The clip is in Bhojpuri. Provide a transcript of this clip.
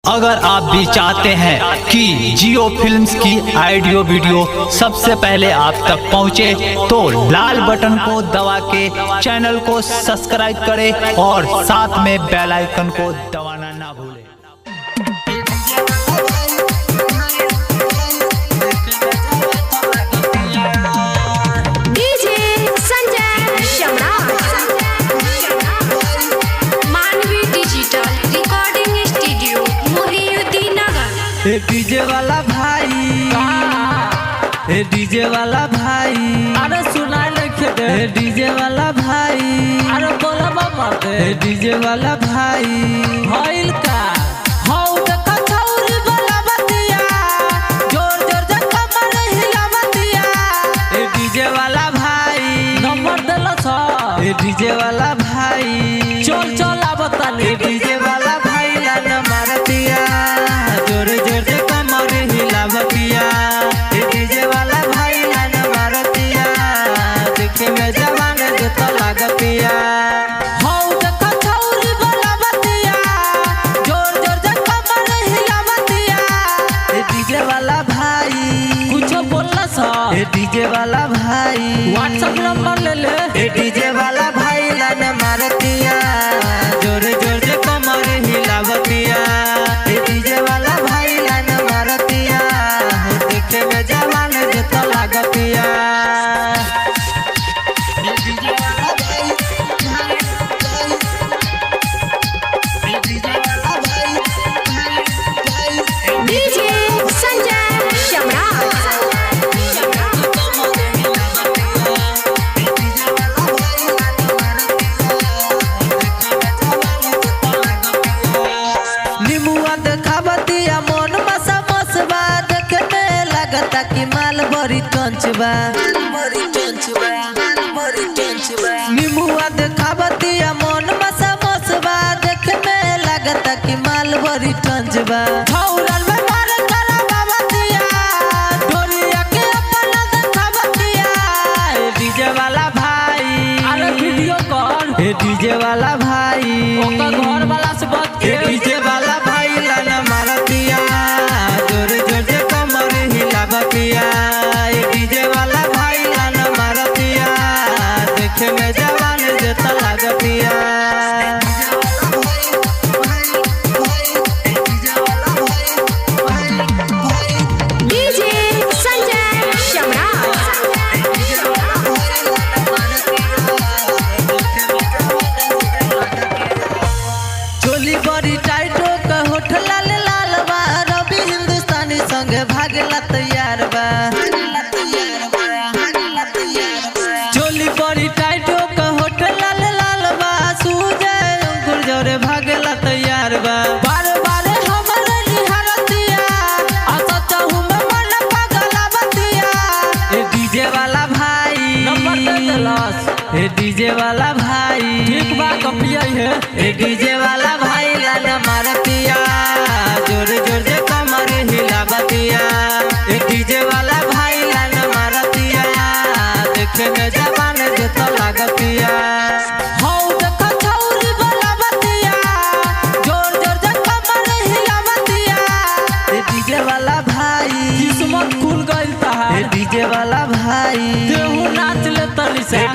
अगर आप भी चाहते हैं कि जियो फिल्म्स की ऑडियो वीडियो सबसे पहले आप तक पहुंचे, तो लाल बटन को दबा के चैनल को सब्सक्राइब करें और साथ में बेल आइकन को दबाना ना भूलें। डीजे वाला भाई, डीजे वाला भाई, अरे सुना लिखे दे डीजे वाला भाई, अरे बोला मामा दे डीजे वाला भाई भइल का हौ देखा छौरी वाला बतिया, जोर जोर से कमर हिला बतिया। डीजे वाला भाई नंबर देला छ डीजे वाला भाई चल चल आवतानी डीजे वाला भाई लान मारतिया, जोर जोर से कमर हिला बतिया। डीजे वाला भाई लान मारतिया, देखे में जवान जत लागतिया। हौ देखा छौरी वाला बतिया, जोर जोर से कमर हिला बतिया। डीजे वाला भाई कुछ बोलला छ डीजे वाला भाई व्हाट्सएप नंबर ले ले डीजे वाला भाई लान मारतिया, जोर जोर से कमर हिलावतिया। डीजे वाला भाई लान मारतिया, देखे में जवान जत लागतिया। डीजे संजय सम्राट। निमुआ देखावतिया मन मसा मसबा, देखे में लगता कि माल बड़ी टंचबा। निमुआ देखावतिया मन मसा मसबा, देखे में लगता कि माल बड़ी टंचबा। छौरन में मार करावतिया, ढोलिया के अपना देखावतिया। डीजे वाला भाई, अरे वीडियो कॉल डीजे वाला भाई ओका घर वाला से बात के डीजे वाला भाई लान मारतिया, जोर जोर से कमर हिलावतिया। डीजे वाला भाई लान मारतिया, देखे में जवान जत लागतिया। डीजे संजय सम्राट। चोली बड़ी टाइटो का होठ लाल लाल बा, रवि हिंदुस्तानी संगे भागला तैयार बा। चोली बड़ी टाइटो का होठ लाल लाल बा, सूजय अंकुर जोरे भागला तैयार बा। बारे बारे हमरे निहारतिया, असता हूँ मैं मन पागला बतिया। डीजे वाला भाई नंबर दे देलस डीजे वाला भाई ठीक बा कपिया है डीजे वाला भाई लान मारतिया, जोर जोर से कमर हिलावतिया। डीजे वाला भाई लान मारतिया, देखे में जवान जत लागतिया। हौ देखा छौरी वाला बतिया, जोर जोर से कमर हिलावतिया। डीजे वाला भाई किस्मत खुल गइल ता डीजे वाला भाई देहु नाच ले तली से